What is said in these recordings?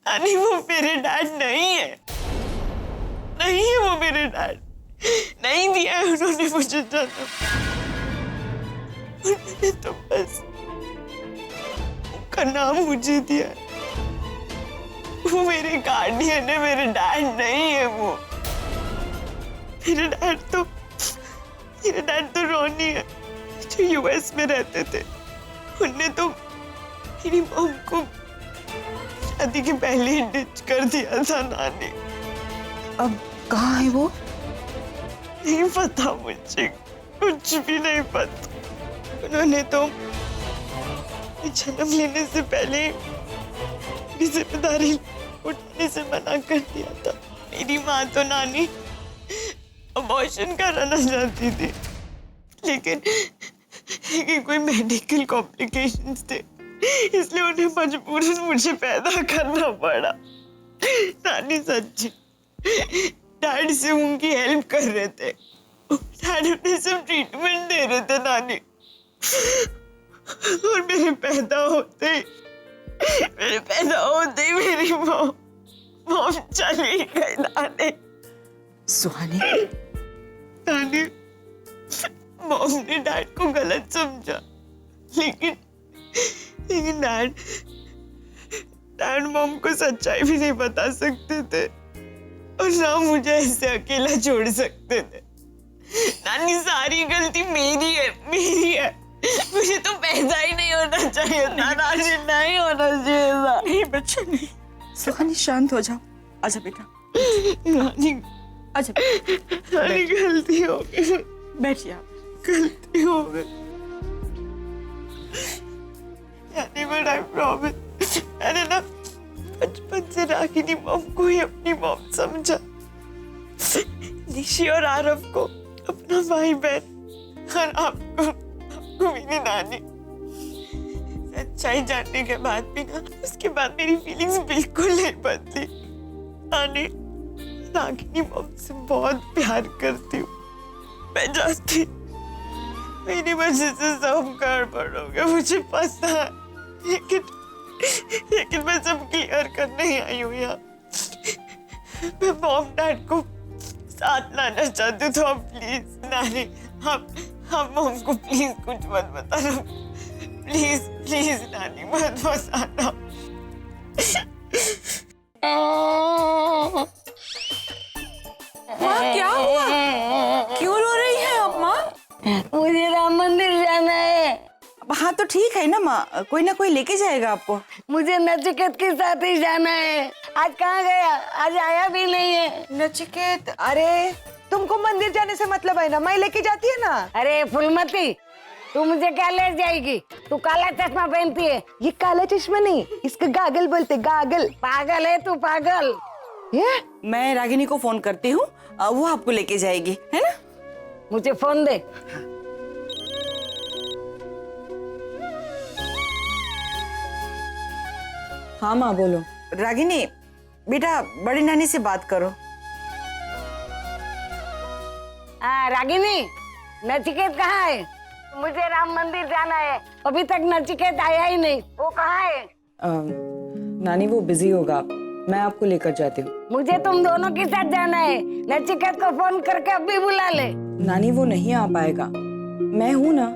नानी वो मेरे डैड नहीं है, नहीं है वो मेरे डैड। नहीं दिया है उन्होंने मुझे जन्म। उन्होंने तो बस उनका नाम मुझे दिया। वो मेरे गार्डियन है, मेरे डैड नहीं है वो। मेरे डैड तो रोनी है जो यूएस में रहते थे। उनने तो मेरी मॉम को शादी के पहले ही डिच कर दिया था नानी। अब कहाँ है वो? नहीं पता मुझे, कुछ भी नहीं पता। उन्होंने तो जन्म लेने से पहले मेरी जिम्मेदारी उठाने से मना कर दिया था। मेरी माँ तो नानी अबॉर्शन कराना चाहती थी, लेकिन कोई मेडिकल कॉम्प्लिकेशंस थे, इसलिए उन्हें मजबूरन मुझे पैदा करना पड़ा। नानी सच्ची डैड से उनकी हेल्प कर रहे थे। डैड उन्हें सब ट्रीटमेंट दे रहे थे नानी। और मेरे पैदा होते ही मेरी मॉम चली गई नानी। सुहानी, नानी मॉम ने डैड को गलत समझा, लेकिन डैड मॉम को सच्चाई भी नहीं बता सकते थे और ना मुझे ऐसे अकेला छोड़ सकते थे। नानी सारी गलती मेरी है। मुझे तो पैदा ही नहीं होना चाहिए था नानी, नहीं होना चाहिए था। नहीं बच्चा नहीं। सुहानी शांत हो जाओ। आजा बेटा। नानी आजा। नानी गलती हो गई। बैठिए आप। गलती हो गई यानी, बट आई प्रॉमिस मैंने ना बचपन से रागिनी मॉम को ही अपनी मॉम समझा, निशी और आरव को अपना भाई बहन, और आपको मेरी नानी। सच्चाई जानने के बाद भी ना, उसके बाद मेरी फीलिंग्स बिल्कुल नहीं बदली। नानी रागिनी मॉम से बहुत प्यार करती हूँ। मैं जानती मेरी वजह से सब गड़बड़ हो गया, मुझे पता है, लेकिन मैं सब क्लियर करने ही आई हूँ यहाँ। मैं मॉम डैड को साथ लाना चाहती हूँ, तो आप प्लीज नानी, आप मॉम को प्लीज कुछ मत बताना, प्लीज नानी मत बताना। माँ क्या हुआ? क्यों रो रही है अब माँ? मुझे राम मंदिर जाना है। हाँ तो ठीक है ना माँ, कोई ना कोई लेके जाएगा आपको। मुझे नचिकेत के साथ ही जाना है। आज कहाँ गया? आज आया भी नहीं है। नचिकेत, अरे तुमको मंदिर जाने से मतलब है ना, मैं लेके जाती है ना। अरे फुलमती, तू मुझे क्या ले जाएगी? तू काला चश्मा पहनती है। ये काला चश्मा नहीं, इसका गागल बोलते, गागल। पागल है तू, पागल। ये मैं रागिनी को फोन करती हूँ, वो आपको लेके जाएगी, है ना? मुझे फोन दे। हाँ माँ बोलो। रागिनी बेटा, बड़ी नानी से बात करो। रागिनी, नचिकेत कहाँ है? मुझे राम मंदिर जाना है, अभी तक नचिकेत आया ही नहीं। वो कहाँ है? नानी वो बिजी होगा, मैं आपको लेकर जाती हूँ। मुझे तुम दोनों के साथ जाना है। नचिकेत को फोन करके अभी बुला ले। नानी वो नहीं आ पाएगा, मैं हूँ ना,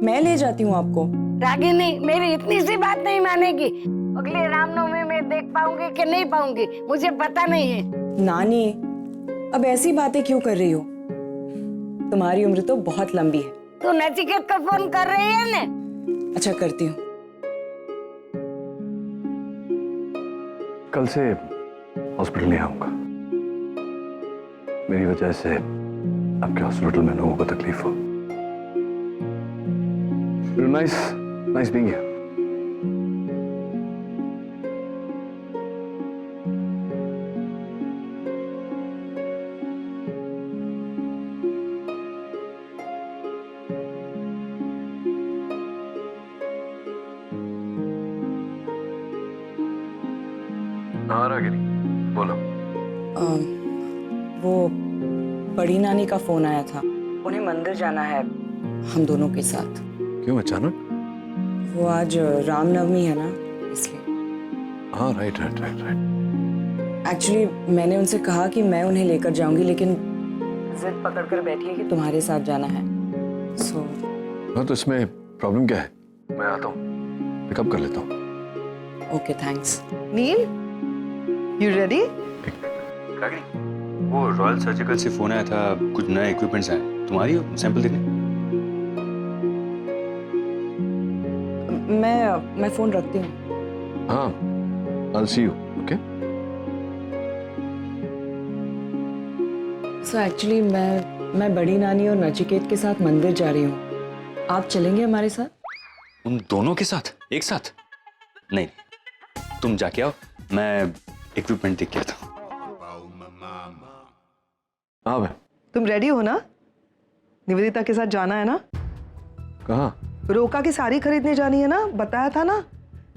मैं ले जाती हूँ आपको। रागिनी, मेरी इतनी सी बात नहीं मानेगी। अगले रामनवमी में देख पाऊंगी कि नहीं पाऊंगी मुझे पता नहीं है। नानी अब ऐसी बातें क्यों कर रही हो? तुम्हारी उम्र तो बहुत लंबी है। तू नचिकेत को फोन कर रही है ना? अच्छा करती हूँ। कल से हॉस्पिटल नहीं आऊंगा। मेरी वजह से आपके हॉस्पिटल में लोगों को तकलीफ हो। Nice being here. हाँ रागिनी, बोलो। वो बड़ी नानी का फोन आया था, उन्हें मंदिर जाना है हम दोनों के साथ। क्यों अचानक? वो आज रामनवमी है ना, इसलिए। हाँ राइट। एक्चुअली मैंने उनसे कहा कि मैं उन्हें लेकर जाऊंगी, लेकिन जिद पकड़ कर बैठी है कि तुम्हारे साथ जाना है। सो हाँ, तो इसमें प्रॉब्लम क्या है? मैं आता हूँ, पिकअप कर लेता हूँ। Okay, thanks. Neel, you ready? वो रॉयल सर्जिकल से फोन आया था, कुछ नए इक्विपमेंट्स आए, तुम्हारी सैंपल देखने। मैं फोन रखती हूँ। हाँ, I'll see you, okay? So actually मैं बड़ी नानी और नचिकेत के साथ मंदिर जा रही हूँ। आप चलेंगे हमारे साथ? उन दोनों के साथ एक साथ? नहीं, तुम जाके आओ, मैं इक्विपमेंट देख के आता हूँ। हाँ भाई। तुम रेडी हो ना? निवेदिता के साथ जाना है ना? कहाँ? रोका की साड़ी खरीदने जानी है ना? बताया था ना,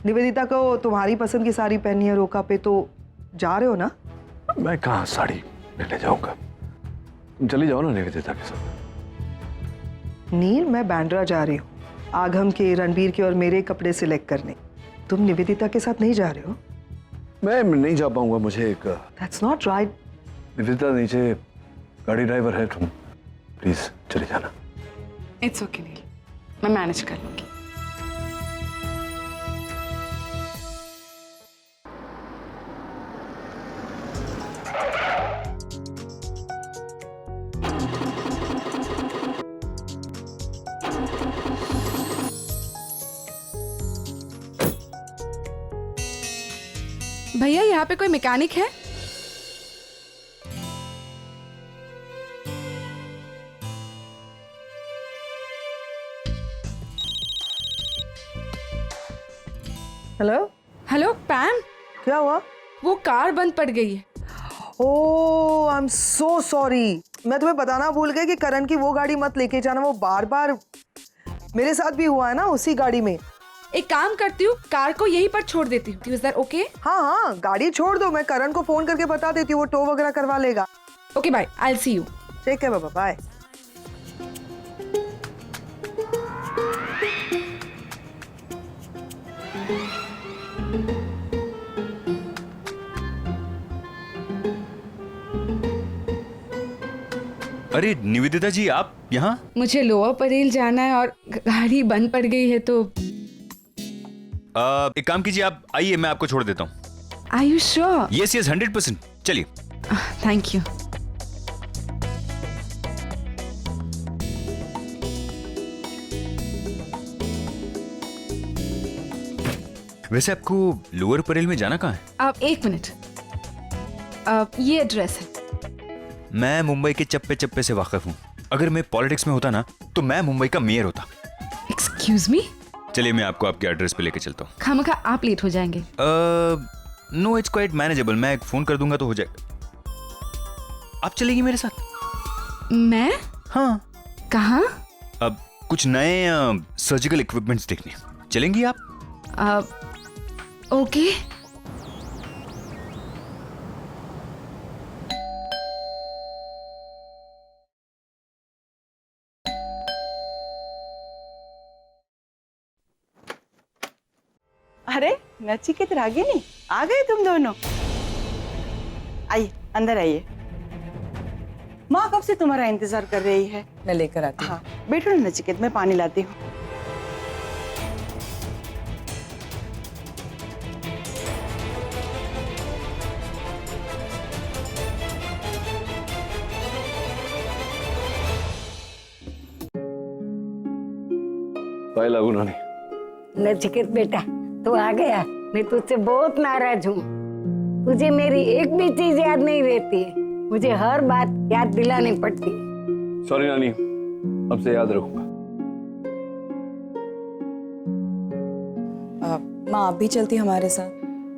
निवेदिता को तुम्हारी पसंद की साड़ी पहनी है रोका पे, तो जा रहे हो ना? मैं कहाँ साड़ी लेने जाऊंगा? तुम चली जाओ ना निवेदिता के साथ। नील, मैं बैंड्रा जा रही हूँ आगम के, रणबीर के और मेरे कपड़े सिलेक्ट करने। तुम निवेदिता के साथ नहीं जा रहे हो? मैं नहीं जा पाऊंगा, मुझे एक दैट्स नॉट राइट। निवेदिता नीचे गाड़ी ड्राइवर है, तुम प्लीज चले जाना। इट्स ओके नील, मैं मैनेज कर लूंगी। भैया, यहाँ पे कोई मैकेनिक है? हेलो, हेलो पैम, क्या हुआ? वो कार बंद पड़ गई है। ओह, आई एम सो सॉरी। मैं तुम्हें बताना भूल गई कि करण की वो गाड़ी मत लेके जाना, वो बार बार मेरे साथ भी हुआ है ना उसी गाड़ी में। एक काम करती हूँ, कार को यहीं पर छोड़ देती हूँ। Is that okay? हाँ हाँ, गाड़ी छोड़ दो, मैं करण को फोन करके बता देती हूँ, वो टो वगैरह करवा लेगा। Okay bye, I will see you. ठीक है बाबा, बाय। अरे निवेदिता जी, आप यहाँ? मुझे लोअर परेल जाना है और गाड़ी बंद पड़ गई है, तो एक काम कीजिए, आप आइए, मैं आपको छोड़ देता हूँ। Are you sure? Yes yes, 100%। चलिए। Thank you. वैसे आपको लोअर परेल में जाना कहाँ है? आप एक मिनट, ये एड्रेस है। मैं मुंबई के चप्पे चप्पे से वाकिफ हूँ। अगर मैं पॉलिटिक्स में होता ना, तो मैं मुंबई का मेयर होता। Excuse me? चलिए, मैं आपको आपके एड्रेस पे लेके चलता हूँ। खामखा आप लेट हो जाएंगे। नो, इट्स क्वाइट मैनेजेबल, मैं एक फोन कर दूंगा तो हो जाएगा। आप चलेगी मेरे साथ? मैं? हाँ। कहाँ? अब कुछ नए सर्जिकल इक्विपमेंट्स देखने चलेंगी आप? ओके। अरे नचिकेत, रागिनी, आ गए तुम दोनों? आइए, अंदर आइए। माँ कब से तुम्हारा इंतजार कर रही है। मैं लेकर आती हूँ। हाँ, बैठो ना नचिकेत, मैं पानी लाती हूँ। बाय लागू नानी। नचिकेत बेटा, तू आ गया। मैं तुझसे बहुत नाराज हूँ। तुझे मेरी एक भी चीज याद नहीं रहती है। मुझे हर बात याद दिलानी पड़ती है। सॉरी नानी, अब से याद रखूंगा। माँ, आप भी चलती हमारे साथ?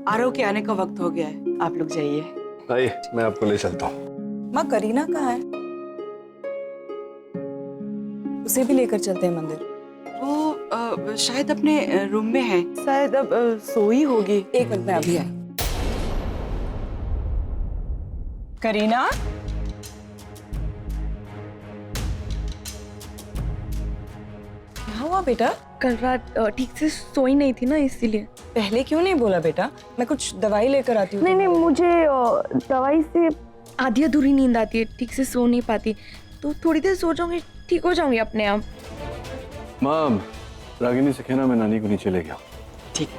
आरव के आने का वक्त हो गया है, आप लोग जाइए। आइए, मैं आपको ले चलता हूँ। माँ, करीना कहाँ है? उसे भी लेकर चलते हैं मंदिर। वो शायद अपने रूम में है, शायद अब सोई होगी। एक मिनट में अभी आई। करीना, क्या हुआ बेटा? कल रात ठीक से सोई नहीं थी ना, इसीलिए। पहले क्यों नहीं बोला बेटा? मैं कुछ दवाई लेकर आती हूँ। नहीं, मुझे दवाई से आधी अधूरी नींद आती है, ठीक से सो नहीं पाती, तो थोड़ी देर सो जाऊंगी, ठीक हो जाऊंगी अपने आप। माँ, रागिनी से कहना मैं नानी को नीचे ले गया। ठीक।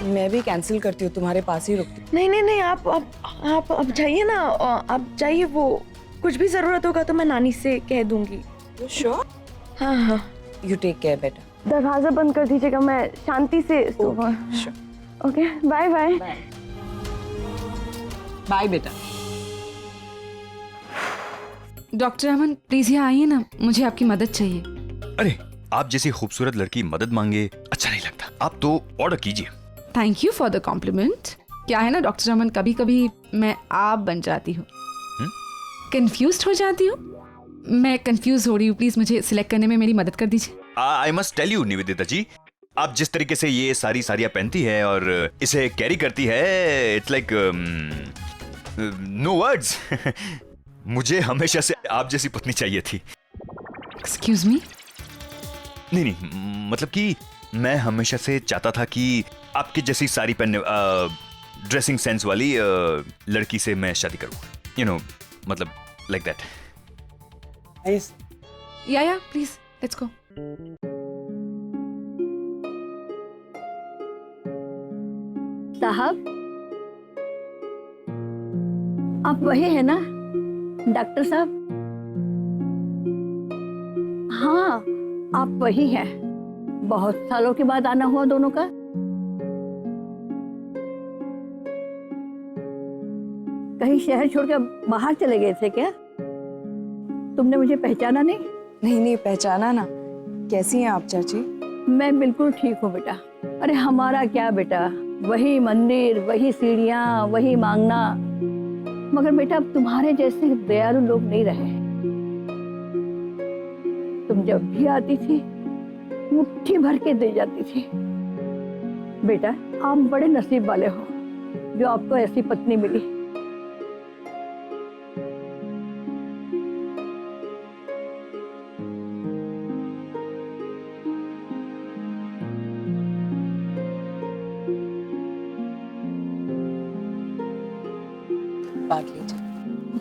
मैं भी कैंसिल करती हूँ, तुम्हारे पास ही रुकती हूँ। नहीं, आप जाइए ना, आप जाइए। वो कुछ भी जरूरत होगा तो मैं नानी से कह दूंगी। श्योर? हाँ। यू टेक केयर बेटा। दरवाजा बंद कर दीजिएगा, मैं शांति से ओके, बाय बाय। बाय बेटा। डॉक्टर अमन प्लीज यहाँ आइए ना, मुझे आपकी मदद चाहिए। अरे आप जैसी खूबसूरत लड़की मदद मांगे अच्छा नहीं लगता। आप तो ऑर्डर कीजिए। Thank you for the compliment. क्या है ना डॉक्टर अमन, कभी कभी मैं आप बन जाती हूँ, कंफ्यूज हो जाती हूँ। मैं कंफ्यूज हो रही हूँ, प्लीज मुझे सिलेक्ट करने में मेरी मदद कर दीजिए। I must tell you Nivedita ji, आप जिस तरीके से ये सारी साड़ियाँ पहनती है और इसे कैरी करती है, इट्स लाइक नो वर्ड्स। मुझे हमेशा से आप जैसी पत्नी चाहिए थी। Excuse me? नहीं, मतलब कि मैं हमेशा से चाहता था कि आपकी जैसी साड़ी पहनने ड्रेसिंग सेंस वाली लड़की से मैं शादी करूं। यू नो, मतलब लाइक दैट। या प्लीज लेट्स गो। साहब, आप वही है ना डॉक्टर साहब? हाँ, आप वही हैं। बहुत सालों के बाद आना हुआ दोनों का। कहीं शहर छोड़कर बाहर चले गए थे क्या? तुमने मुझे पहचाना नहीं? नहीं पहचाना ना। कैसी हैं आप चाची? मैं बिल्कुल ठीक हूँ बेटा। अरे हमारा क्या बेटा, वही मंदिर, वही सीढ़ियाँ, वही मांगना। मगर बेटा अब तुम्हारे जैसे दयालु लोग नहीं रहे। तुम जब भी आती थी मुट्ठी भर के दे जाती थी। बेटा आप बड़े नसीब वाले हो जो आपको ऐसी पत्नी मिली। बात लीजिए।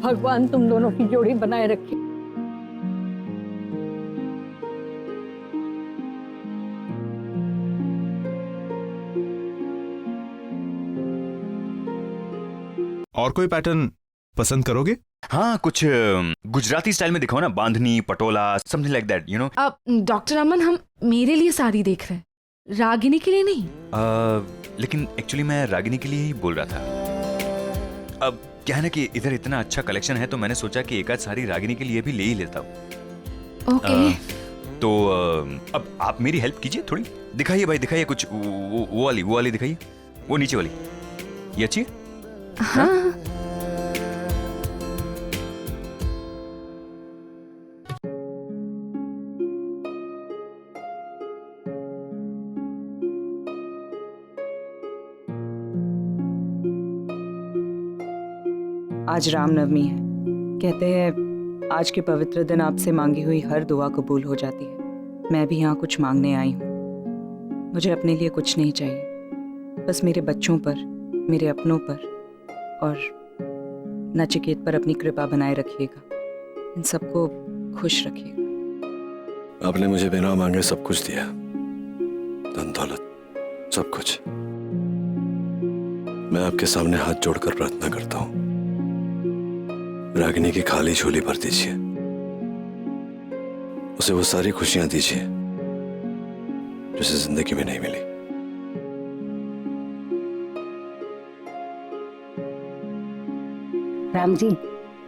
भगवान तुम दोनों की जोड़ी बनाए रखे। और कोई पैटर्न पसंद करोगे? हाँ, कुछ गुजराती स्टाइल में दिखाओ ना, bandhani, patola, something like that, you know. अब डॉक्टर अमन हम मेरे लिए साड़ी देख रहे हैं, रागिनी के लिए नहीं। लेकिन एक्चुअली मैं रागिनी के लिए ही बोल रहा था। अब क्या है ना कि इधर इतना अच्छा कलेक्शन है तो मैंने सोचा कि एक आध साड़ी रागिनी के लिए भी ले ही लेता हूँ। ओके। तो अब आप मेरी हेल्प कीजिए थोड़ी। दिखाइए भाई, दिखाइए कुछ वो वाली दिखाइए, वो नीचे वाली। ये अच्छी है? हाँ। आज रामनवमी है। कहते हैं आज के पवित्र दिन आपसे मांगी हुई हर दुआ कबूल हो जाती है। मैं भी यहाँ कुछ मांगने आई हूँ। मुझे अपने लिए कुछ नहीं चाहिए, बस मेरे बच्चों पर, मेरे अपनों पर और नचिकेत पर अपनी कृपा बनाए रखिएगा। इन सबको खुश रखिएगा। आपने मुझे बिना मांगे सब कुछ दिया, धन दौलत, सब कुछ। मैं आपके सामने हाथ जोड़कर प्रार्थना करता हूँ, रागिनी की खाली झोली भर दीजिए, उसे वो सारी खुशियां दीजिए जिसे जिंदगी में नहीं मिली। राम जी,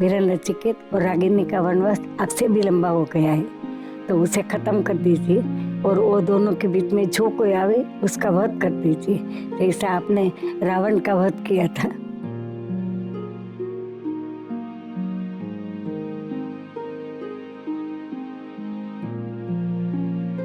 मेरा नचिकेत और रागिनी का वनवास आपसे भी लंबा हो गया है, तो उसे खत्म कर दीजिए और वो दोनों के बीच में जो कोई आवे उसका वध कर दीजिए, जैसा आपने रावण का वध किया था।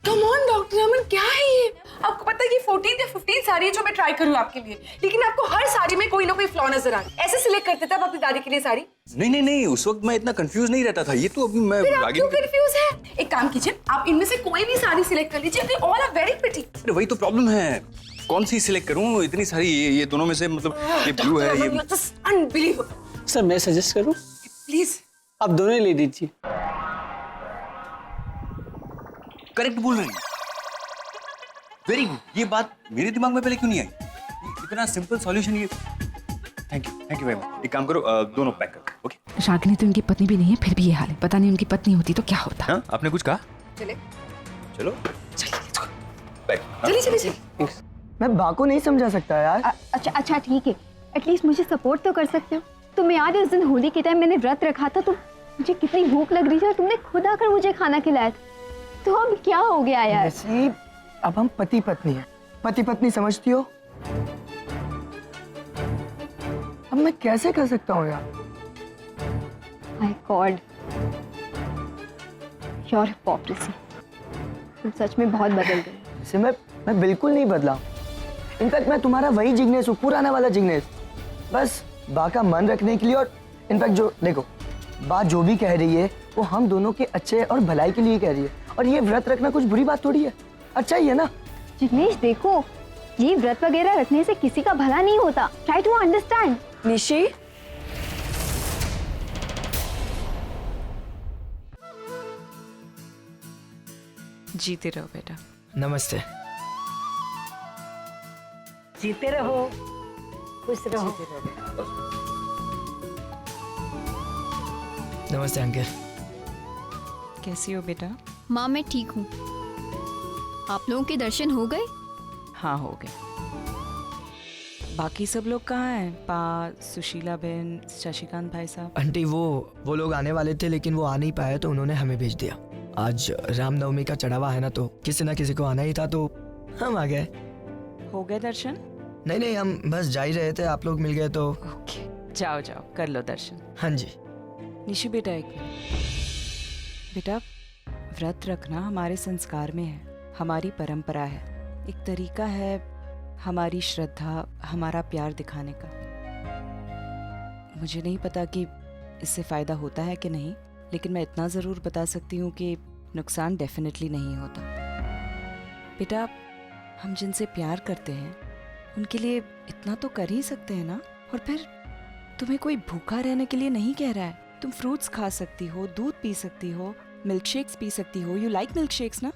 कम ऑन डॉक्टर अमन, क्या है ये? आपको पता है ये 14 या 15 साड़ी है जो मैं ट्राई करूँ आपके लिए, लेकिन आपको हर साड़ी में कोई ना कोई फ्लॉ नजर आ रहा। ऐसे सिलेक्ट करते थे आप अपनी दादी के लिए साड़ी? नहीं, उस वक्त मैं इतना कंफ्यूज नहीं रहता था। ये तो अभी मैं फिर आप क्यों कंफ्यूज है? एक काम कीजिए, आप इनमें से कोई भी साड़ी सिलेक्ट कर लीजिए, they all are very pretty. अरे वही तो प्रॉब्लम है, कौन सी सिलेक्ट करूं? इतनी सारी, ये दोनों में से मतलब ये ब्लू है, ये अनबिलीवेबल। सर मैं सजेस्ट करूं, प्लीज आप दोनों ही ले लीजिए। करेक्ट बोल रहे हैं, वेरी गुड। ये बात मेरे दिमाग में पहले क्यों नहीं आई? इतना सिंपल सॉल्यूशन ये। Thank you very much. एक काम करो, दोनों पैक करो। ओके। रागिनी तो उनकी पत्नी भी नहीं है, फिर भी ये हाल है। पता नहीं उनकी पत्नी होती तो क्या होता। हाँ, आपने कुछ कहा? चले चलो पैक। चलिए। मैं बा को नहीं समझा सकता यार। अच्छा ठीक है, एटलीस्ट मुझे सपोर्ट तो कर सकते हो। तुम्हें याद है उस दिन होली के टाइम मैंने व्रत रखा था, तो मुझे कितनी भूख लग रही थी और तुमने खुद आकर मुझे खाना खिलाया था। तो अब क्या हो गया यार? नसीब, अब हम पति पत्नी हैं। पति पत्नी समझती हो? अब मैं कैसे कर सकता हूँ यार? My God, your hypocrisy. तुम सच में बहुत बदल गए। जैसे मैं बिल्कुल नहीं बदला। इनफैक्ट मैं तुम्हारा वही जिग्नेश हूँ, पुराना वाला जिग्नेश। बस बा का मन रखने के लिए। और इनफैक्ट जो देखो, बात जो भी कह रही है वो हम दोनों के अच्छे और भलाई के लिए कह रही है। और ये व्रत रखना कुछ बुरी बात थोड़ी है, अच्छा ही है ना? जिग्नेश देखो, ये व्रत वगैरह रखने से किसी का भला नहीं होता। Try to understand. निशी, जीते रहो बेटा। नमस्ते। जीते रहो, खुश रहो। नमस्ते अंकल। कैसी हो बेटा? माँ मैं ठीक हूँ। आप लोगों के दर्शन हो गए? हाँ, हो गए। बाकी सब लोग कहाँ हैं? पा, सुशीला बहन, शशिकांत भाई साहब? आंटी वो लोग आने वाले थे, लेकिन वो आ नहीं पाए तो उन्होंने हमें भेज दिया। आज रामनवमी का चढ़ावा है ना, तो किसी ना किसी को आना ही था, तो हम आ गए। हो गए दर्शन? नहीं, हम बस जा ही रहे थे, आप लोग मिल गए तो। ओके, जाओ कर लो दर्शन। हाँ जी। निशु बेटा, एक बेटा, व्रत रखना हमारे संस्कार में है, हमारी परंपरा है, एक तरीका है हमारी श्रद्धा, हमारा प्यार दिखाने का। मुझे नहीं पता कि इससे फायदा होता है कि नहीं, लेकिन मैं इतना जरूर बता सकती हूँ कि नुकसान डेफिनेटली नहीं होता। बेटा, हम जिनसे प्यार करते हैं उनके लिए इतना तो कर ही सकते हैं ना। और फिर तुम्हें कोई भूखा रहने के लिए नहीं कह रहा है। तुम फ्रूट्स खा सकती हो, दूध पी सकती हो, मिल्क शेक्स पी सकती हो। यू लाइक मिल्क शेक्स ना?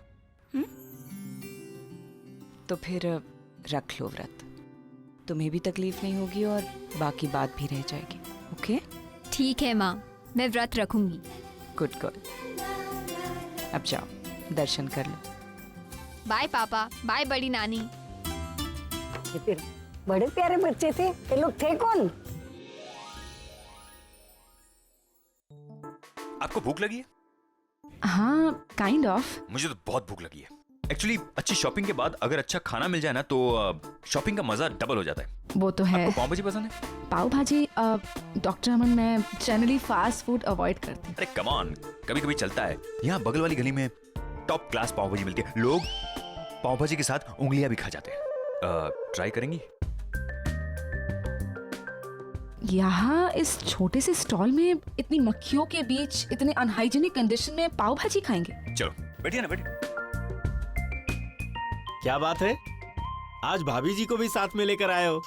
तो फिर रख लो व्रत, तुम्हें भी तकलीफ नहीं होगी और बाकी बात भी रह जाएगी। ओके? ठीक है माँ, मैं व्रत रखूंगी। Good girl. अब जाओ दर्शन कर लो। बाय पापा, बाय बड़ी नानी। बड़े प्यारे बच्चे थे ये लोग। थे कौन? आपको भूख लगी है? हाँ, काइंड ऑफ। मुझे तो बहुत भूख लगी है। एक्चुअली अच्छी शॉपिंग के बाद अगर अच्छा खाना मिल जाए ना, तो शॉपिंग का मजा डबल हो जाता है। वो तो है। आपको पाव भाजी पसंद है? पाव भाजी? डॉक्टर अमन, मैं जनरली फास्ट फूड अवॉइड करती हूँ। अरे कम ऑन, कभी कभी चलता है। यहाँ बगल वाली गली में टॉप क्लास पाव भाजी मिलती है। लोग पाव भाजी के साथ उंगलियां भी खा जाते हैं। ट्राई करेंगी? यहाँ इस छोटे से स्टॉल में इतनी मक्खियों के बीच इतने अनहाइजीनिक कंडीशन में पाव भाजी खाएंगे? चलो बैठिए ना, बैठिए। क्या बात है, आज भाभी जी को भी साथ में लेकर आए हो?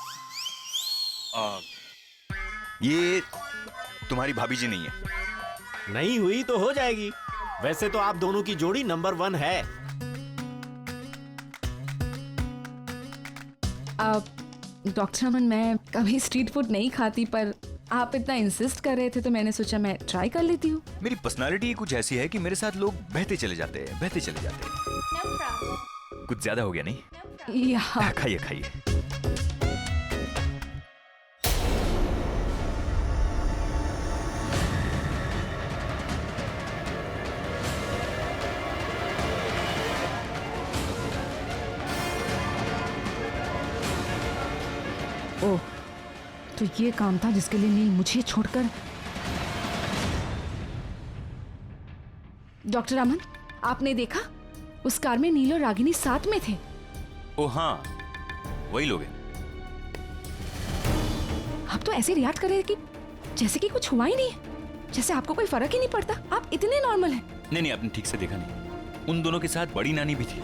ये तुम्हारी भाभी जी नहीं है। नहीं हुई तो हो जाएगी। वैसे तो आप दोनों की जोड़ी नंबर 1 है। डॉक्टर अमन, मैं कभी स्ट्रीट फूड नहीं खाती, पर आप इतना इंसिस्ट कर रहे थे तो मैंने सोचा मैं ट्राई कर लेती हूँ। मेरी पर्सनालिटी कुछ ऐसी है कि मेरे साथ लोग बहते चले जाते हैं, बहते चले जाते हैं। कुछ ज्यादा हो गया नहीं? यहाँ खाइए खाइए। ओह, तो ये काम था जिसके लिए नील मुझे छोड़कर। डॉक्टर अमन, आपने देखा उस कार में नील और रागिनी साथ में थे। ओ हाँ, वही लोग हैं। आप तो ऐसे रिएक्ट कर रहे हैं कि जैसे कि कुछ हुआ ही नहीं है, जैसे आपको कोई फर्क ही नहीं पड़ता। आप इतने नॉर्मल हैं। नहीं, आपने ठीक से देखा नहीं। उन दोनों के साथ बड़ी नानी भी थी,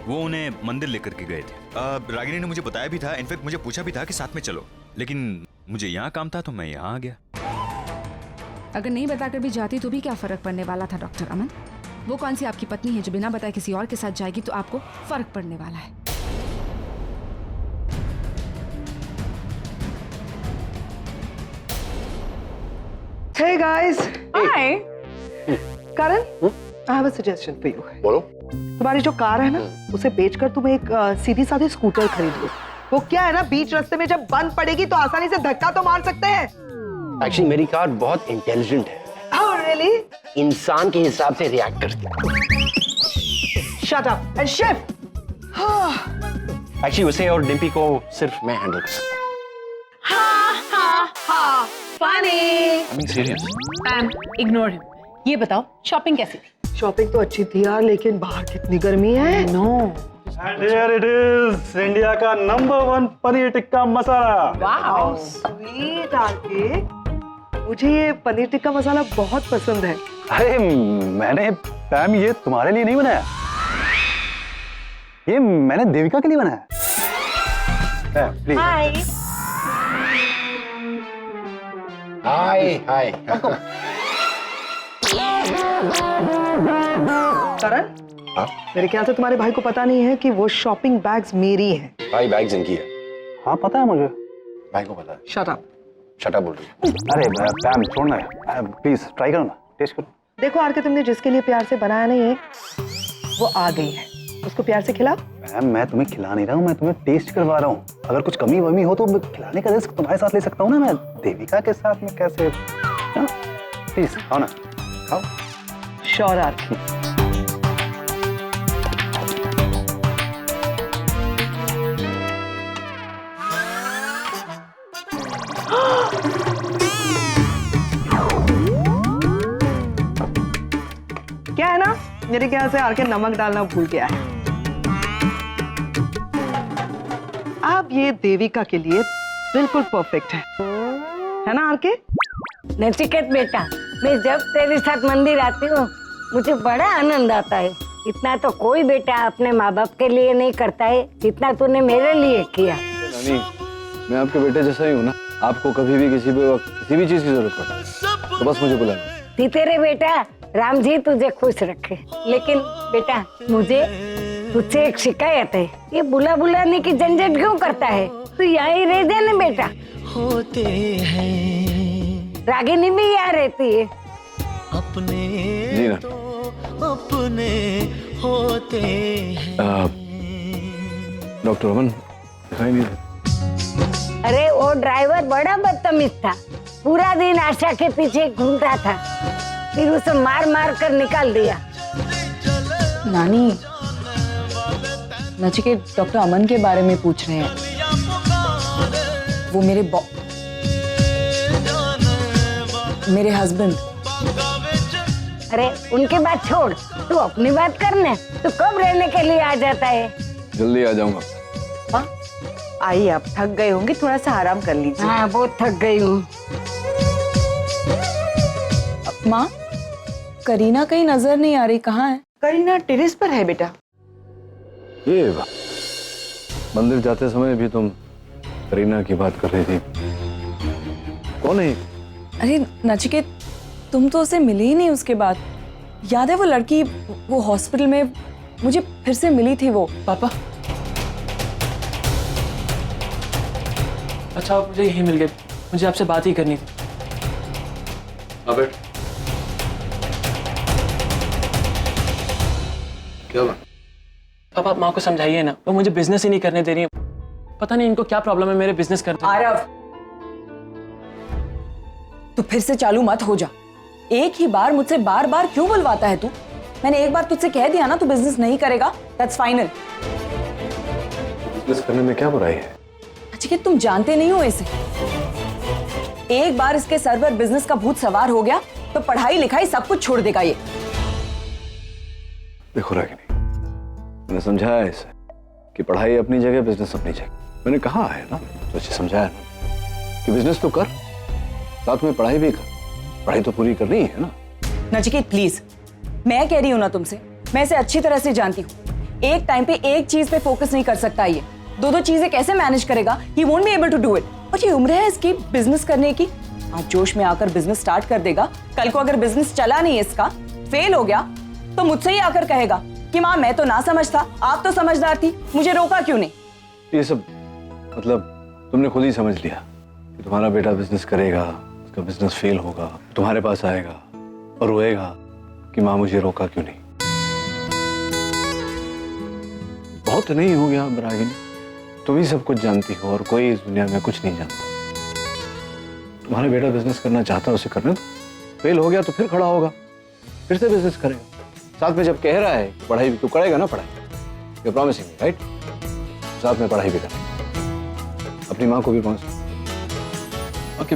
वो उन्हें मंदिर लेकर के गए थे। रागिनी ने मुझे बताया भी था, इनफैक्ट मुझे पूछा भी था कि साथ में चलो, लेकिन मुझे यहाँ काम था तो मैं यहाँ आ गया। अगर नहीं बताकर भी जाती तो भी क्या फर्क पड़ने वाला था डॉक्टर अमन? वो कौन सी आपकी पत्नी है जो बिना बताए किसी और के साथ जाएगी तो आपको फर्क पड़ने वाला है? Hey guys. Hi. Karan, I have a suggestion for you. बोलो। तुम्हारी जो कार है ना, उसे बेचकर तुम एक सीधी साधी स्कूटर खरीद लो। वो क्या है ना, बीच रास्ते में जब बंद पड़ेगी तो आसानी से धक्का तो मार सकते हैं। एक्चुअली मेरी कार बहुत इंटेलिजेंट है। Oh really? इंसान के हिसाब से रिएक्ट करती है। Shut up and shift. Actually उसे और डिम्पी को सिर्फ मैं हैंडल कर सकता हूँ। Funny. सीरियस। Ignore him. ये बताओ शॉपिंग कैसी थी? शॉपिंग तो अच्छी थी यार, लेकिन बाहर कितनी गर्मी है। No. And here it is, India का number 1 paneer tikka masala. Wow, sweet RK. मुझे ये पनीर टिक्का मसाला बहुत पसंद है। अरे मैंने पैम ये तुम्हारे लिए नहीं बनाया, ये मैंने देविका के लिए बनाया। प्लीज। हाय। हाय। करण, मेरे ख्याल से तुम्हारे भाई को पता नहीं है कि वो शॉपिंग बैग्स मेरी हैं। भाई बैग्स इनकी है। हाँ पता है मुझे। भाई को पता है। Shut up. शटा बोल रही है। अरे पैम छोड़ना है, प्लीज ट्राई करो ना, टेस्ट करो। देखो आरके, तुमने जिसके लिए प्यार से बनाया नहीं है, वो आ गई है, उसको प्यार से खिलाओ। मैम मैं तुम्हें खिला नहीं रहा हूँ, मैं तुम्हें टेस्ट करवा रहा हूँ। अगर कुछ कमी वमी हो तो मैं खिलाने का रिस्क तुम्हारे साथ ले सकता हूँ ना, मैं देविका के साथ में कैसे? प्लीज खाओ ना, खाओ। श्योर आरके। क्या है ना, मेरे ख्याल से आरके नमक डालना भूल गया है। अब ये देविका के लिए बिल्कुल परफेक्ट है ना आरके? नचिकेत बेटा, मैं जब तेरे साथ मंदिर आती हूँ मुझे बड़ा आनंद आता है। इतना तो कोई बेटा अपने माँ बाप के लिए नहीं करता है जितना तूने मेरे लिए किया। नानी, मैं आपके बेटे जैसा ही हूँ ना, आपको कभी भी किसी भी वक्त किसी भी चीज की जरूरत पड़े तो बस मुझे बुलाना। तेरे बेटा राम जी तुझे खुश रखे। लेकिन बेटा मुझे तुझसे एक शिकायत है, ये बुलाने की झंझट क्यों करता है? तू यहाँ ही रह जाने बेटा। होते हैं रागिनी भी यहाँ रहती है। अपने जी ना। अपने होते हैं। डॉक्टर अमन दिखाई नहीं दे। अरे वो ड्राइवर बड़ा बदतमीज था, पूरा दिन आशा के पीछे घूमता था, फिर उसे मार मार कर निकाल दिया। नानी, नचिकेत डॉक्टर अमन के बारे में पूछ रहे हैं। वो मेरे हस्बैंड। अरे उनकी बात छोड़, तू अपनी बात करने। तू कब रहने के लिए आ जाता है? जल्दी आ जाऊंगा। हाँ? आइए, आप थक गए होंगे, थोड़ा सा आराम कर लीजिए। हाँ बहुत थक गई हूँ। माँ, करीना कहीं नजर नहीं आ रही, कहाँ है? करीना टेरेस पर है बेटा। ये मंदिर जाते समय भी तुम करीना की बात कर रही थी, कौन है? अरे नचिकेत, तुम तो उसे मिले ही नहीं उसके बाद। याद है वो लड़की, वो हॉस्पिटल में मुझे फिर से मिली थी वो। पापा, अच्छा आप मुझे यही मिल गए, मुझे आपसे बात ही करनी थी। अबे क्या बात? पापा आप माँ को समझाइए ना, वो मुझे बिजनेस ही नहीं करने दे रही है। पता नहीं इनको क्या प्रॉब्लम है मेरे बिजनेस करते। आरव, तू फिर से चालू मत हो जा। एक ही बार मुझसे बार बार क्यों बुलवाता है तू? मैंने एक बार तुझसे कह दिया ना तू बिजनेस नहीं करेगा, दैट्स फाइनल। बिजनेस करने में क्या बुराई है? अच्छा कि तुम जानते नहीं हो इसे। एक बार इसके सर पर बिजनेस का भूत सवार हो गया तो पढ़ाई लिखाई सब कुछ छोड़ देगा ये। देखो रागिनी, मैंने समझाया इसे कि पढ़ाई अपनी जगह, बिजनेस अपनी जगह। मैंने कहा है ना, तो अच्छे समझाया ना कि बिजनेस तो कर, साथ में पढ़ाई भी कर। पढ़ाई तो पूरी करनी है ना। नचिकेत प्लीज, मैं कह रही हूँ ना तुमसे, मैं इसे अच्छी तरह से जानती हूँ। एक टाइम पे एक चीज पे फोकस नहीं कर सकता ये, दो चीजें कैसे मैनेज करेगा? He won't be able to do it. और ये उम्र है इसकी बिजनेस करने की। आज जोश में आकर बिजनेस स्टार्ट कर देगा, कल को अगर बिजनेस चला नहीं इसका, फेल हो गया, तो मुझसे ही आकर कहेगा कि माँ मैं तो ना समझ था, आप तो समझदार थी, मुझे रोका क्यों नहीं? ये सब मतलब तुमने खुद ही समझ लिया कि तुम्हारा बेटा बिजनेस करेगा, उसका बिजनेस फेल होगा, तुम्हारे पास आएगा और रोएगा कि माँ मुझे रोका क्यों नहीं। बहुत नहीं हो गया रागिनी, तुम ही सब कुछ जानती हो और कोई इस दुनिया में कुछ नहीं जानता। तुम्हारा बेटा बिजनेस करना चाहता है, उसे करने दो। फेल हो गया तो फिर खड़ा होगा, फिर से बिजनेस करेगा। साथ में जब कह रहा है पढ़ाई भी तो करेगा ना, पढ़ाई यू प्रॉमिसिंग मी राइट? साथ में पढ़ाई भी करेगा, अपनी माँ को भी promise. Okay,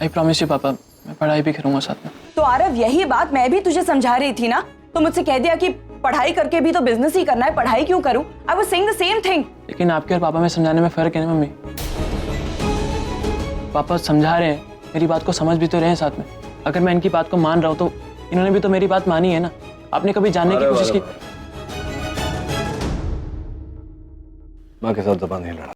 I promise you पापा, मैं पढ़ाई भी करूंगा साथ में। तो आरव यही बात मैं भी तुझे समझा रही थी ना, तो मुझसे कह दिया कि पढ़ाई करके भी तो बिजनेस ही करना है, पढ़ाई क्यों करूं? I was saying the same thing. लेकिन आपके और पापा में समझाने में फर्क है ना मम्मी। पापा समझा रहे हैं, मेरी बात को समझ भी तो रहे हैं साथ में। अगर मैं इनकी बात को मान रहा हूँ तो इन्होंने भी तो मेरी बात मानी है ना। आपने कभी जानने की कोशिश की? माँ के साथ ज़बान नहीं लड़ा।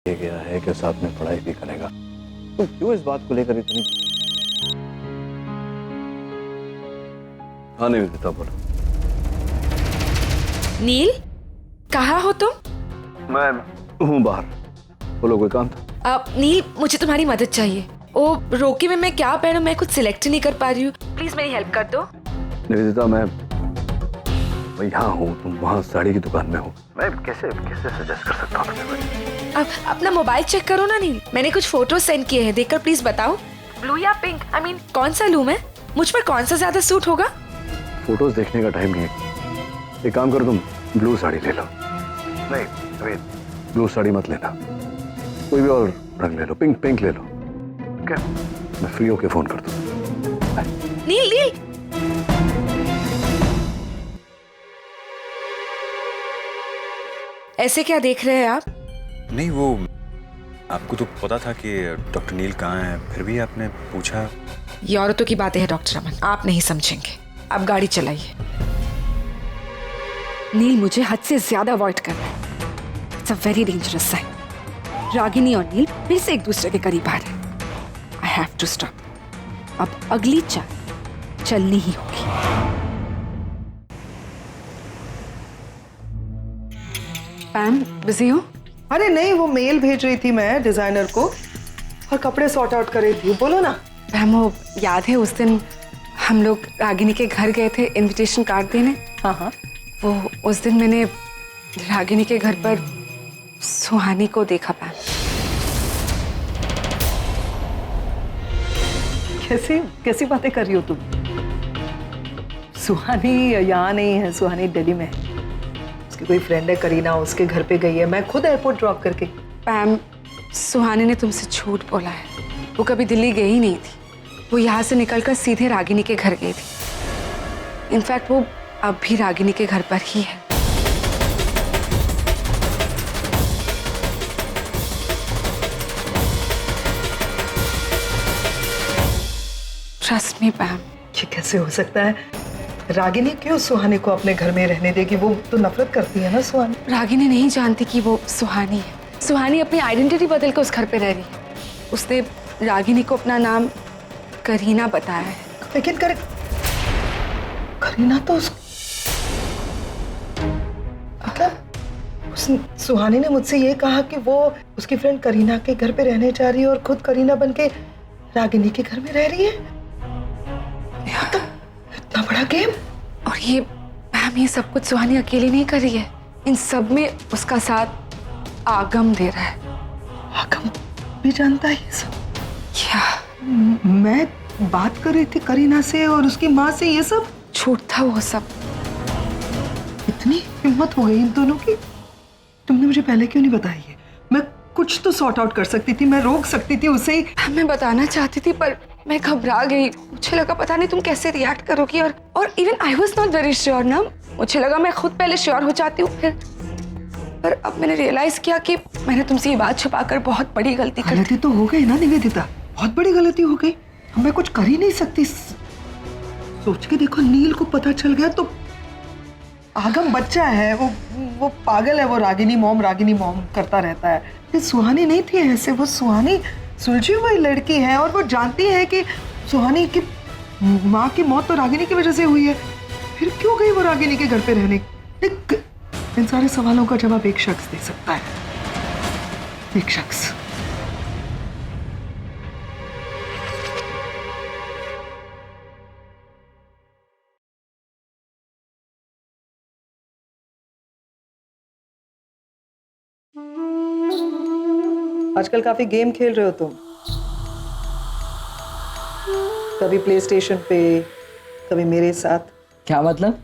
गया है कि साथ में पढ़ाई भी करेगा। तुम क्यों इस बात को लेकर इतनी? हाँ नहीं देता, बोलो। नील, कहाँ हो तुम? मैं हूँ बाहर, बोलो कोई काम था? नील, मुझे तुम्हारी मदद चाहिए। ओ रोकी में मैं क्या पहनूं, मैं कुछ सिलेक्ट ही नहीं कर पा रही हूँ, प्लीज मेरी हेल्प कर दो। निवेदिता, मैं यहाँ हूँ, तुम वहाँ साड़ी की दुकान में हो, मैं कैसे सजेस्ट कर सकता हूँ तुम्हें? अब अपना मोबाइल चेक करो ना नील, मैंने कुछ फोटो सेंड किए हैं, देखकर प्लीज बताओ। ब्लू या पिंक, आई मीन कौन सा लूं मैं? मुझ पर कौन सा ज्यादा सूट होगा? फोटोज देखने का टाइम नहीं है। एक काम करो, तुम ब्लू साड़ी ले लो। नहीं अभी ब्लू साड़ी मत लेना, कोई भी और रंग ले लो, पिंक ले लो। ओके, मैं फ्री होके फोन कर दूँ। नील नील, ऐसे क्या देख रहे हैं आप? नहीं, वो आपको तो पता था कि डॉक्टर नील कहाँ है, फिर भी आपने पूछा। ये औरतों की बातें हैं डॉक्टर अमन, आप नहीं समझेंगे। अब गाड़ी चलाइए। नील मुझे हद से ज्यादा अवॉइड कर रहा है। It's a very dangerous sign. Ragini और नील फिर से एक दूसरे के करीब आ रहे हैं। I have to stop. अब अगली चाल चलनी ही होगी। पैम, बिजी हो? अरे नहीं, वो मेल भेज रही थी मैं डिजाइनर को और कपड़े सॉर्ट आउट कर रही थी। बोलो ना। पैम, वो याद है उस दिन हम लोग रागिनी के घर गए थे इनविटेशन कार्ड देने? हाँ, वो उस दिन मैंने रागिनी के घर पर सुहानी को देखा। पैम, कैसी बातें कर रही हो तुम? सुहानी यहाँ नहीं है, सुहानी दिल्ली में है। उसकी कोई फ्रेंड है करीना, उसके घर पे गई है। मैं खुद एयरपोर्ट ड्रॉप करके। पैम, सुहानी ने तुमसे झूठ बोला है, वो कभी दिल्ली गई ही नहीं थी। वो यहाँ से निकलकर सीधे रागिनी के घर गई थी। इनफैक्ट वो अब भी रागिनी के घर पर ही है। Trust me ma'am. ये कैसे हो सकता है? रागिनी क्यों सुहानी को अपने घर में रहने देगी? वो तो नफरत करती है ना सुहानी। रागिनी नहीं जानती कि वो सुहानी है। सुहानी अपनी आइडेंटिटी बदल कर उस घर पे रह रही है। उसने रागिनी को अपना नाम करीना बताया है। लेकिन करीना तो मतलब सुहानी ने मुझसे ये कहा कि वो उसकी फ्रेंड करीना के घर पे रहने जा रही है और खुद करीना बनके रागिनी के घर में रह रही है। तो इतना बड़ा गेम। और ये मैम, ये सब कुछ सुहानी अकेली नहीं कर रही है। इन सब में उसका साथ आगम दे रहा है। आगम भी जानता है ये सब? क्या? मैं बात कर रही थी करीना से और उसकी माँ से, ये सब झूठ था वो सब। इतनी हिम्मत हो गई इन दोनों की? तुमने मुझे पहले क्यों नहीं बताई है? मैं कुछ तो सॉर्ट आउट कर सकती थी, मैं रोक सकती थी उसे। मैं बताना चाहती थी पर मैं घबरा गई। मुझे लगा पता नहीं तुम कैसे रिएक्ट करोगी। और even I was not very sure ना। मुझे लगा मैं खुद पहले श्योर हो जाती हूँ फिर। पर अब मैंने रियलाइज किया कि मैंने तुमसे ये बात छुपाकर बहुत बड़ी गलती कर दी। गलती तो हो गई ना निवेदिता, बहुत बड़ी गलती हो गई। मैं कुछ कर ही नहीं सकती। सोच के देखो, नील को पता चल गया तो आगम बच्चा है, वो पागल है, वो रागिनी मॉम करता रहता है। ये सुहानी नहीं थी ऐसे। वो सुहानी सुलझी हुई लड़की है और वो जानती है कि सुहानी की माँ की मौत तो रागिनी की वजह से हुई है। फिर क्यों गई वो रागिनी के घर पे रहने? इन सारे सवालों का जवाब एक शख्स दे सकता है, एक शख्स। आजकल काफी गेम खेल रहे हो तुम। कभी प्ले स्टेशन पे, कभी मेरे साथ। क्या मतलब?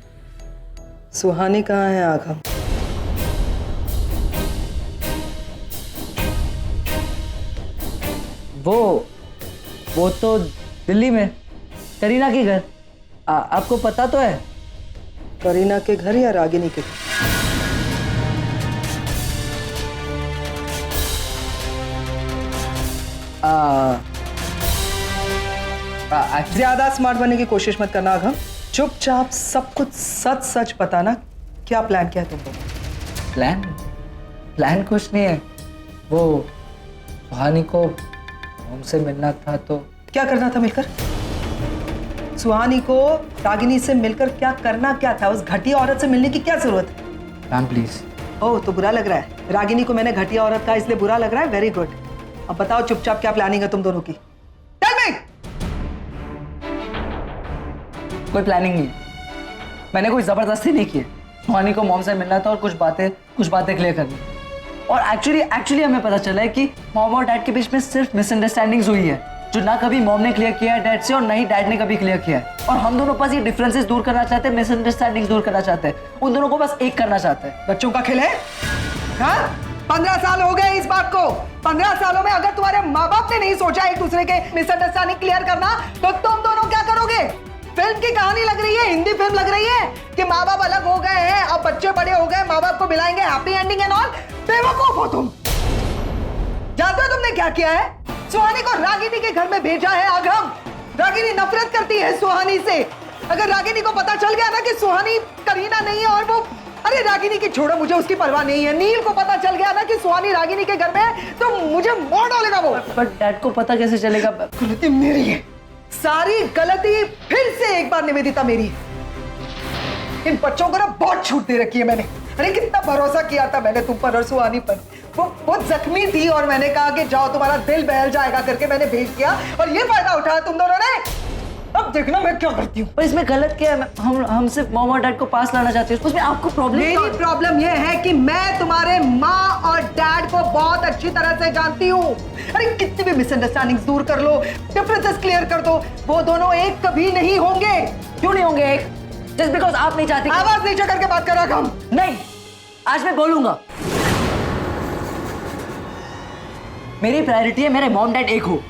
सुहानी कहाँ है आगम? वो तो दिल्ली में करीना के घर। आपको पता तो है? करीना के घर या रागिनी के घर? ज्यादा स्मार्ट बनने की कोशिश मत करना आगम। चुपचाप सब कुछ सच सच बताना। क्या प्लान किया तुम लोगों? प्लान कुछ नहीं है। वो सुहानी को हमसे मिलना था तो। क्या करना था मिलकर? सुहानी को रागिनी से मिलकर क्या करना क्या था? उस घटिया औरत से मिलने की क्या जरूरत है? Ma'am please. ओह, तो बुरा लग रहा है? रागिनी को मैंने घटिया औरत कहा इसलिए बुरा लग रहा है? Very good. अब बताओ चुपचाप क्या प्लानिंग है तुम दोनों की? Tell me. कोई प्लानिंग नहीं, मैंने कोई जबरदस्ती नहीं की। सुहानी को मॉम से मिलना था और कुछ बातें क्लियर करनी। और एक्चुअली हमें पता चला है कि मॉम और डैड के बीच में सिर्फ मिसअंडरस्टैंडिंग्स हुई है, जो ना कभी मॉम ने क्लियर किया है डैड से और ना ही डैड ने कभी क्लियर किया है। और हम दोनों बस ये डिफरेंसेस दूर करना चाहते हैं, मिसअंडरस्टैंडिंग्स दूर करना चाहते हैं। उन दोनों को बस एक करना चाहते हैं। बच्चों का खेल है? हाँ? 15 साल हो गए इस बात को। 15 सालों में अगर तुम्हारे माँ बाप ने नहीं सोचा एक दूसरे के मिसअंडरस्टैंडिंग क्लियर करना, तो तुम दोनों क्या करोगे? फिल्म की कहानी लग रही है, हिंदी फिल्म लग रही है कि माँ बाप अलग हो गए हैं, अब बच्चे बड़े हो गए, माँ बाप को मिलाएंगे, हैप्पी एंडिंग एंड ऑल। बेवकूफ हो तुम। जानते हो तुमने क्या किया है? सुहानी को रागिनी के घर में भेजा है आगम। रागिनी नफरत करती है सुहानी से। अगर रागिनी को पता चल गया ना कि सुहानी करीना नहीं है और वो, अरे रागिनी की छोड़ो, मुझे उसकी परवाह नहीं है। नील को पता चल गया ना कि सुहानी रागिनी के घर में है तो मुझे मार डालेगा वो। पर डैड को पता कैसे चलेगा? गलती मेरी है, सारी गलती फिर से एक बार निवेदिता मेरी है। इन बच्चों को ना बहुत छूट दे रखी है मैंने। अरे कितना भरोसा किया था मैंने तुम पर और सुहानी पर। वो जख्मी थी और मैंने कहा कि जाओ तुम्हारा दिल बहल जाएगा करके मैंने भेज दिया और ये फायदा उठाया तुम दोनों ने। अब देखना मैं क्या करती हूँ। पर इसमें गलत क्या है? हम सिर्फ मॉम और डैड को पास लाना चाहते हैं, उसमें आपको प्रॉब्लम? मेरी प्रॉब्लम यह है कि मैं तुम्हारे माँ और डैड को बहुत अच्छी तरह से जानती हूँ। अरे कितनी भी मिसअंडरस्टैंडिंग्स दूर कर लो, डिफरेंसेस क्लियर कर दो, वो दोनों एक कभी नहीं होंगे। क्यों नहीं होंगे एक? जस्ट बिकॉज आप नहीं चाहते। आवाज नीचे करके बात कर रहा हूं। नहीं, आज मैं बोलूंगा। मेरी प्रायोरिटी है मेरे मॉम डैड एक हो।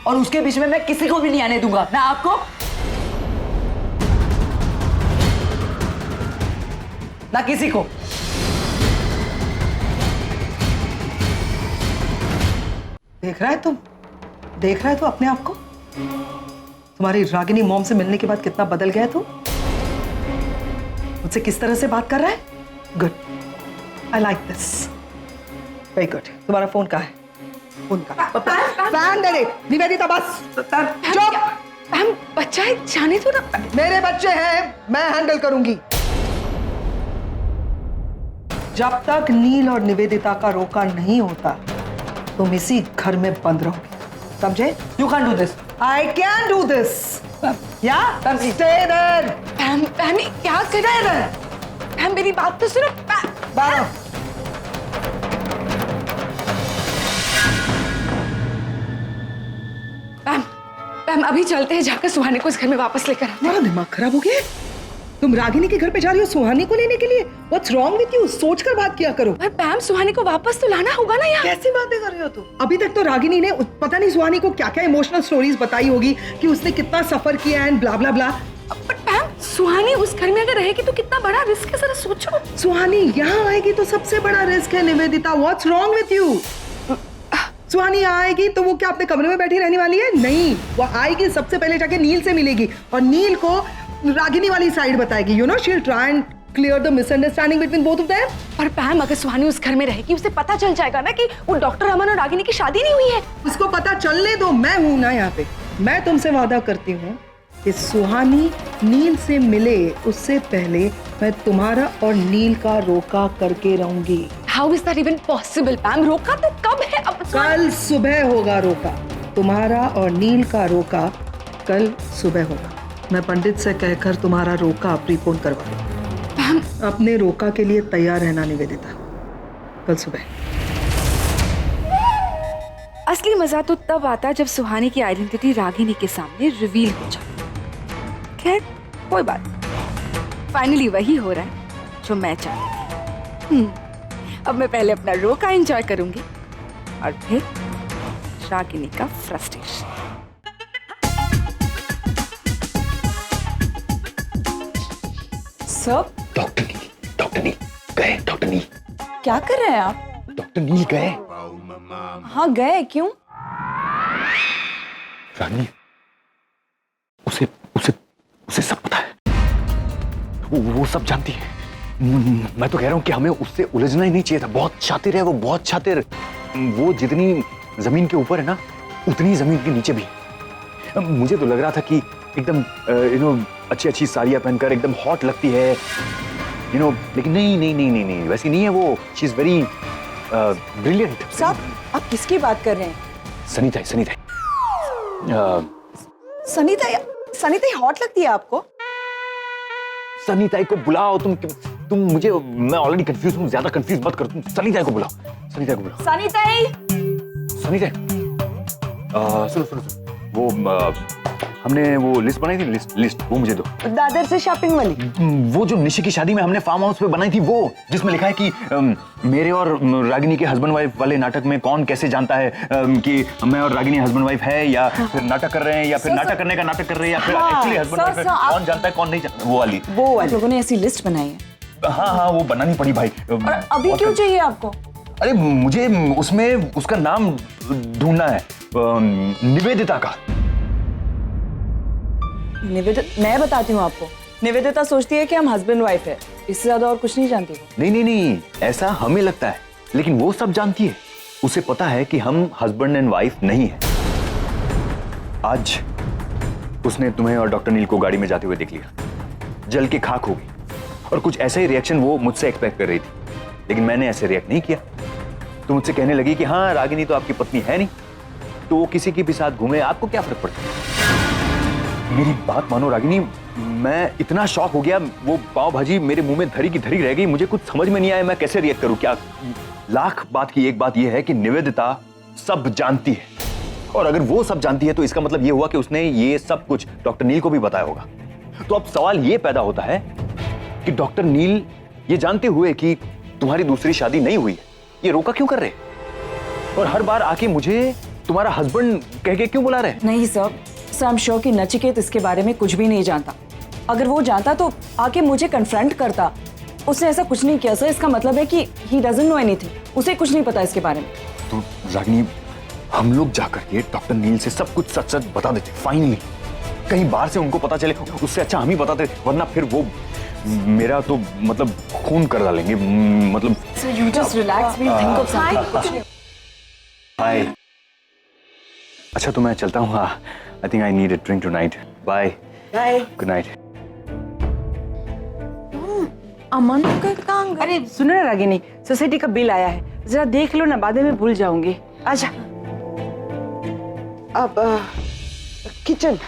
और उसके बीच में मैं किसी को भी नहीं आने दूंगा, ना आपको ना किसी को। देख रहा है तू अपने आप को? तुम्हारी रागिनी मॉम से मिलने के बाद कितना बदल गया तू? मुझसे किस तरह से बात कर रहा है? Good, I like this, very good. तुम्हारा फोन कहाँ है? फोन कहाँ? फैन दे दे निवेदिता, बस चुप। हम बच्चा है, जाने दो ना। मेरे बच्चे हैं, मैं हैंडल करूंगी। जब तक नील और निवेदिता का रोका नहीं होता तुम इसी घर में बंद रहोगे, समझे? You can't do this. I can do this. Yeah? Stay there. पैम क्या कर रहे हैं? पैम मेरी बात तो सुनो। बारह। पैम अभी चलते हैं, जाकर सुहानी को इस घर में वापस लेकर आते हैं। तुम्हारा दिमाग खराब हो गया? तुम रागिनी के घर पे जा रही हो सुहानी को लेने के लिए? What's wrong with you? सोच कर बात किया करो। पर पैम सुहानी को वापस तो लाना होगा ना यार। कैसी बातें कर रहे हो तुम? अभी तक तो रागिनी ने पता नहीं सुहानी को क्या क्या इमोशनल स्टोरीज बताई होगी कि उसने कितना सफर किया and blah blah blah. But पैम सुहानी उस घर में अगर रहेगी तो कितना बड़ा रिस्क है, जरा सोचो। सुहानी यहाँ आएगी तो सबसे बड़ा रिस्क है Nivedita. What's wrong with you? सुहानी आएगी तो वो क्या अपने कमरे में बैठी रहने वाली है? नहीं, वो आएगी सबसे पहले जाके नील से मिलेगी और नील को रागिनी वाली साइड बताएगी। You know, she'll try and clear the misunderstanding between both of them. पर पैम अगर सुहानी उस घर में रहेगी उसे पता चल जाएगा ना कि वो डॉक्टर अमन और रागिनी की शादी नहीं हुई है। उसको पता चलने दो, मैं हूं ना यहाँ पे। मैं तुमसे वादा करती हूँ कि सुहानी नील से मिले उससे पहले मैं तुम्हारा और नील का रोका करके रहूंगी। How is that even possible, पैम? रोका तो कब है? अब कल सुबह होगा रोका। तुम्हारा और नील का रोका कल सुबह होगा। मैं पंडित से कहकर तुम्हारा रोका प्रीपोन करवा दूंगा। अपने रोका के लिए तैयार रहना निवेदिता, कल सुबह। असली मजा तो तब आता जब सुहानी की आइडेंटिटी रागिनी के सामने रिवील हो जाती। खैर कोई बात, फाइनली वही हो रहा है जो मैं चाहती थी। अब मैं पहले अपना रोका एंजॉय करूंगी और फिर रागिनी का फ्रस्ट्रेशन। सब डॉक्टर नील गए। डॉक्टर नील क्या कर रहे हैं आप? डॉक्टर नील गए। हाँ गए, क्यों? रागिनी उसे उसे उसे सब पता है, वो सब जानती है। मैं तो कह रहा हूँ कि हमें उससे उलझना ही नहीं चाहिए था। बहुत शातिर है वो, बहुत शातिर। वो जितनी जमीन के ऊपर है ना उतनी जमीन के नीचे भी। मुझे तो लग रहा था कि एकदम अच्छी अच्छी साड़ियाँ पहनकर एकदम हॉट लगती है, लेकिन नहीं, वैसी नहीं है वो। She is very brilliant. साहब आप किसकी बात कर रहे हैं? सनीता हॉट लगती है आपको? सनीता को बुलाओ। तुम मुझे, मैं ऑलरेडी कंफ्यूज हूँ, ज्यादा कंफ्यूज मत करो। तुम सनीता को बुलाओ। सनीता सुनो, वो हमने वो लिस्ट बनाई थी, लिस्ट वो मुझे दो। दादर से शॉपिंग वाली? वो जो निशि की शादी में हमने फार्म हाउस पे बनाई थी, वो जिसमें लिखा है कि मेरे और रागिनी के हस्बैंड वाइफ वाले नाटक में कौन कैसे जानता है कि मैं और रागिनी हस्बैंड वाइफ है, या फिर नाटक कर रहे हैं, या फिर नाटक करने का नाटक कर रहे हैं, या फिर एक्चुअली हस्बैंड वाइफ है, कौन जानता है कौन नहीं जानता, वो वाली। लोगों ने ऐसी लिस्ट बनाई है? हाँ, वो बनानी पड़ी भाई। और अभी क्यों चाहिए आपको? अरे मुझे उसमें उसका नाम ढूंढना है, निवेदिता का। मैं बताती हूँ आपको। निवेदिता सोचती है कि हम हस्बैंड वाइफ है, इससे ज्यादा और कुछ नहीं जानती वो। नहीं, ऐसा हमें लगता है, लेकिन वो सब जानती है। उसे पता है कि हम हस्बैंड एंड वाइफ नहीं है। आज उसने तुम्हें और डॉक्टर नील को गाड़ी में जाते हुए देख लिया, जल के खाक हो गई, और कुछ ऐसा ही रिएक्शन वो मुझसे एक्सपेक्ट कर रही थी, लेकिन मैंने ऐसे रिएक्ट नहीं किया। तो मुझसे कहने लगी कि हाँ, रागिनी तो आपकी पत्नी है नहीं, तो वो किसी के भी साथ घूमे, आपको क्या फर्क पड़ता है। मेरी बात मानो रागिनी, मैं इतना शॉक हो गया, वो पाव भाजी मेरे मुंह में धरी की धरी रह गई। मुझे कुछ समझ में नहीं आया मैं कैसे रिएक्ट करूं। क्या लाख बात की एक बात यह है कि निवेदिता सब जानती है, और अगर वो सब जानती है तो इसका मतलब ये हुआ कि उसने ये सब कुछ डॉक्टर नील को भी बताया होगा। तो अब सवाल ये पैदा होता है कि डॉक्टर नील ये जानते हुए कि तुम्हारी दूसरी शादी नहीं हुई है, ये रोका क्यों कर रहे, और हर बार आके मुझे तुम्हारा हस्बैंड कह के क्यों बुला रहे हैं? नहीं सर, आई एम श्योर कि नचिकेत इसके बारे में कुछ भी नहीं जानता। अगर वो जानता तो आके मुझे कन्फ्रंट करता। उसने ऐसा कुछ नहीं किया सर, इसका मतलब है कि ही डजंट नो एनीथिंग, उसे कुछ नहीं पता इसके बारे में। तो रागिनी, हम लोग जाकर के डॉक्टर नील से सब कुछ सच सच बता देते फाइनली। कहीं बाहर से उनको पता चले, उससे अच्छा हम ही बताते, वरना फिर वो मेरा तो मतलब खून कर डालेंगे। मतलब sir you just relax, we think of something. Hi. अच्छा तो मैं चलता हूँ। I think I need a drink tonight. Bye bye, good night. Aman कहाँ? अरे सुनो ना रागिनी, सोसाइटी का बिल आया है, जरा देख लो ना, बाद में भूल जाऊंगी। आजा। अब किचन।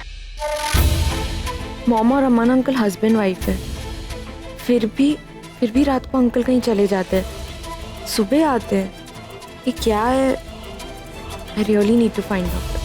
मॉम और अमन अंकल हस्बैंड वाइफ है, फिर भी रात को अंकल कहीं चले जाते हैं, सुबह आते हैं। ये क्या है? I really need to find out.